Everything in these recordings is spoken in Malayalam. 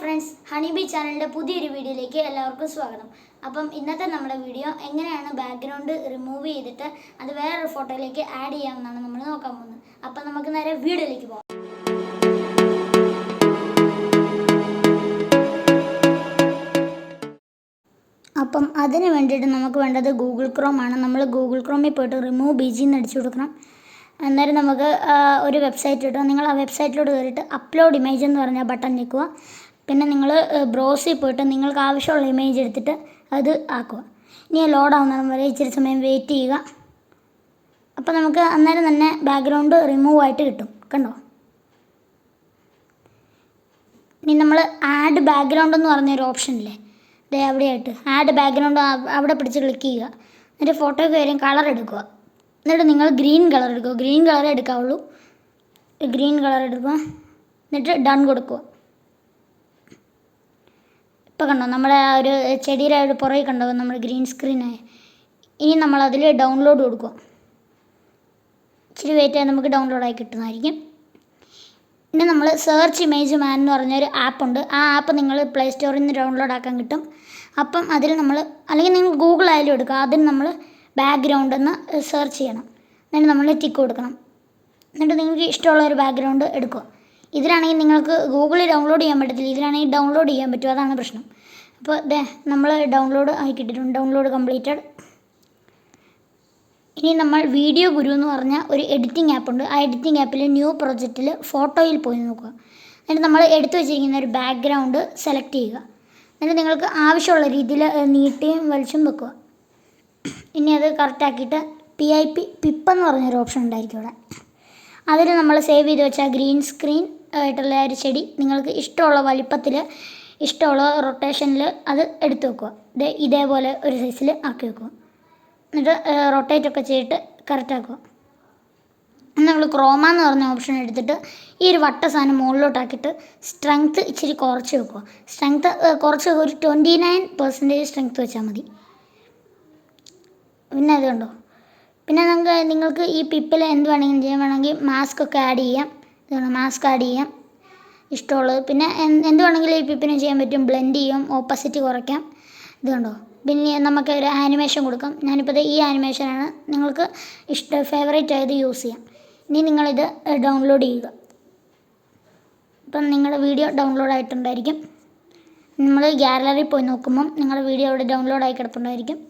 ഫ്രണ്ട്സ്, ഹണിബി ചാനലിൻ്റെ പുതിയൊരു വീഡിയോയിലേക്ക് എല്ലാവർക്കും സ്വാഗതം. അപ്പം ഇന്നത്തെ നമ്മുടെ വീഡിയോ എങ്ങനെയാണ് ബാക്ക്ഗ്രൗണ്ട് റിമൂവ് ചെയ്തിട്ട് അത് വേറൊരു ഫോട്ടോയിലേക്ക് ആഡ് ചെയ്യാമെന്നാണ് നമ്മൾ നോക്കാൻ പോകുന്നത്. അപ്പം നമുക്ക് നേരെ വീഡിയോയിലേക്ക് പോകാം. അപ്പം അതിന് വേണ്ടിയിട്ട് നമുക്ക് വേണ്ടത് ഗൂഗിൾ ക്രോം ആണ്. നമ്മൾ ഗൂഗിൾ ക്രോമിൽ പോയിട്ട് റിമൂവ് BG എന്ന് അടിച്ചു കൊടുക്കണം. അന്നേരം നമുക്ക് ഒരു വെബ്സൈറ്റ് കിട്ടും. നിങ്ങൾ ആ വെബ്സൈറ്റിലോട്ട് കയറിയിട്ട് അപ്ലോഡ് ഇമേജ് എന്ന് പറഞ്ഞ ബട്ടൺ ഞെക്കുക. പിന്നെ നിങ്ങൾ ബ്രൗസിൽ പോയിട്ട് നിങ്ങൾക്ക് ആവശ്യമുള്ള ഇമേജ് എടുത്തിട്ട് അത് ആക്കുക. ഇനി ലോഡ് ആവുന്നതും വരെ ഇച്ചിരി സമയം വെയിറ്റ് ചെയ്യുക. അപ്പോൾ നമുക്ക് അന്നേരം തന്നെ ബാക്ക്ഗ്രൗണ്ട് റിമൂവ് ആയിട്ട് കിട്ടും. കണ്ടോ? ഇനി നമ്മൾ ആഡ് ബാക്ക്ഗ്രൗണ്ട് എന്ന് പറഞ്ഞൊരു ഓപ്ഷൻ ഇല്ലേ, ദേ അവിടെയായിട്ട് ആഡ് ബാക്ക്ഗ്രൗണ്ട് അവിടെ പിടിച്ച് ക്ലിക്ക് ചെയ്യുക. എന്നിട്ട് ഫോട്ടോയ്ക്ക് വരും കളർ എടുക്കുക. എന്നിട്ട് നിങ്ങൾ ഗ്രീൻ കളർ എടുക്കുക. ഗ്രീൻ കളർ എടുക്കാവുള്ളൂ. ഗ്രീൻ കളർ എടുക്കുക. എന്നിട്ട് ഡൺ കൊടുക്കുക. ഇപ്പോൾ കണ്ടോ, നമ്മുടെ ആ ഒരു ചെടിയുടെ ഒരു പുറകെ കണ്ടോ നമ്മൾ ഗ്രീൻ സ്ക്രീനായി. ഇനി നമ്മളതിൽ ഡൗൺലോഡ് കൊടുക്കുക. ഇച്ചിരി വെയിറ്റ് ആയി നമുക്ക് ഡൗൺലോഡായി കിട്ടുന്നതായിരിക്കും. പിന്നെ നമ്മൾ സെർച്ച് ഇമേജ് മാൻ എന്ന് പറഞ്ഞൊരു ആപ്പുണ്ട്. ആ ആപ്പ് നിങ്ങൾ പ്ലേ സ്റ്റോറിൽ നിന്ന് ഡൗൺലോഡ് ആക്കാൻ കിട്ടും. അപ്പം അതിൽ നമ്മൾ, അല്ലെങ്കിൽ നിങ്ങൾ ഗൂഗിൾ ആയാലും എടുക്കുക, അതിന് നമ്മൾ ബാക്ക്ഗ്രൗണ്ട് എന്ന് സെർച്ച് ചെയ്യണം. എന്നിട്ട് നമ്മൾ ടിക്ക് കൊടുക്കണം. എന്നിട്ട് നിങ്ങൾക്ക് ഇഷ്ടമുള്ള ഒരു ബാക്ക്ഗ്രൗണ്ട് എടുക്കുക. ഇതിലാണെങ്കിൽ നിങ്ങൾക്ക് ഗൂഗിളിൽ ഡൗൺലോഡ് ചെയ്യാൻ പറ്റത്തില്ല, ഇതിലാണെങ്കിൽ ഡൗൺലോഡ് ചെയ്യാൻ പറ്റും. അതാണ് പ്രശ്നം. അപ്പോൾ നമ്മൾ ഡൗൺലോഡ് ആയി കിട്ടിയിട്ടുണ്ട്. Download completed. ഇനി നമ്മൾ വീഡിയോ ഗുരു എന്ന് പറഞ്ഞ ഒരു എഡിറ്റിംഗ് ആപ്പുണ്ട്. ആ എഡിറ്റിംഗ് ആപ്പിൽ ന്യൂ പ്രൊജക്റ്റിൽ ഫോട്ടോയിൽ പോയി നോക്കുക. എന്നിട്ട് നമ്മൾ എടുത്തു വെച്ചിരിക്കുന്ന ഒരു ബാക്ക്ഗ്രൗണ്ട് സെലക്ട് ചെയ്യുക. എന്നിട്ട് നിങ്ങൾക്ക് ആവശ്യമുള്ള രീതിയിൽ നീട്ടിയും വലിച്ചും വെക്കുക. ഇനി അത് കറക്റ്റാക്കിയിട്ട് പിപ്പ് എന്ന് പറഞ്ഞൊരു ഓപ്ഷൻ ഉണ്ടായിരിക്കും ഇവിടെ. അതിൽ നമ്മൾ സേവ് ചെയ്ത് വെച്ച ഗ്രീൻ സ്ക്രീൻ ആയിട്ടുള്ള ഒരു ചെടി നിങ്ങൾക്ക് ഇഷ്ടമുള്ള വലിപ്പത്തിൽ ഇഷ്ടമുള്ള റൊട്ടേഷനിൽ അത് എടുത്തു വെക്കുക. ഇതേപോലെ ഒരു സൈസിൽ ആക്കി വെക്കുക. എന്നിട്ട് റൊട്ടേറ്റ് ഒക്കെ ചെയ്തിട്ട് കറക്റ്റാക്കുക. നമ്മൾ ക്രോമ എന്ന് പറഞ്ഞ ഓപ്ഷൻ എടുത്തിട്ട് ഈ ഒരു വട്ട സാധനം മുകളിലോട്ടാക്കിയിട്ട് സ്ട്രെങ്ത്ത് ഇച്ചിരി കുറച്ച് വെക്കുക. സ്ട്രെങ്ത്ത് കുറച്ച് ഒരു 29% സ്ട്രെങ്ത്ത് വെച്ചാൽ മതി. പിന്നെ അത് കണ്ടോ. പിന്നെ നിങ്ങൾക്ക് ഈ പിപ്പിൽ എന്ത് വേണമെങ്കിലും ചെയ്യാൻ, വേണമെങ്കിൽ മാസ്ക് ഒക്കെ ആഡ് ചെയ്യാം. മാസ്ക് ആഡ് ചെയ്യാം ഇഷ്ടമുള്ളത്. പിന്നെ എന്ത് വേണമെങ്കിലും ഈ പിപ്പിന് ചെയ്യാൻ പറ്റും. ബ്ലെൻഡ് ചെയ്യും, ഓപ്പോസിറ്റ് കുറയ്ക്കാം. ഇത് കണ്ടോ. പിന്നെ നമുക്ക് ഒരു ആനിമേഷൻ കൊടുക്കാം. ഞാനിപ്പോൾ ഈ ആനിമേഷനാണ്. നിങ്ങൾക്ക് ഫേവറേറ്റ് ആയത് യൂസ് ചെയ്യാം. ഇനി നിങ്ങളിത് ഡൗൺലോഡ് ചെയ്യുക. ഇപ്പം നിങ്ങളുടെ വീഡിയോ ഡൗൺലോഡ് ആയിട്ടുണ്ടായിരിക്കും. നമ്മൾ ഗാലറിയിൽ പോയി നോക്കുമ്പം നിങ്ങളുടെ വീഡിയോ അവിടെ ഡൗൺലോഡ് കിടപ്പുണ്ടായിരിക്കും.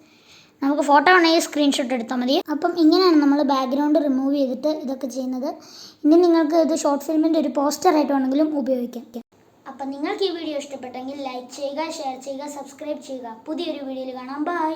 നമുക്ക് ഫോട്ടോ വേണമെങ്കിൽ സ്ക്രീൻഷോട്ട് എടുത്താൽ മതി. അപ്പം ഇങ്ങനെയാണ് നമ്മൾ ബാക്ക്ഗ്രൗണ്ട് റിമൂവ് ചെയ്തിട്ട് ഇതൊക്കെ ചെയ്യുന്നത്. ഇനി നിങ്ങൾക്ക് ഇത് ഷോർട്ട് ഫിലിമിൻ്റെ ഒരു പോസ്റ്ററായിട്ട് വേണമെങ്കിലും ഉപയോഗിക്കാം. അപ്പം നിങ്ങൾക്ക് ഈ വീഡിയോ ഇഷ്ടപ്പെട്ടെങ്കിൽ ലൈക്ക് ചെയ്യുക, ഷെയർ ചെയ്യുക, സബ്സ്ക്രൈബ് ചെയ്യുക. പുതിയൊരു വീഡിയോയിൽ കാണാം. ബൈ.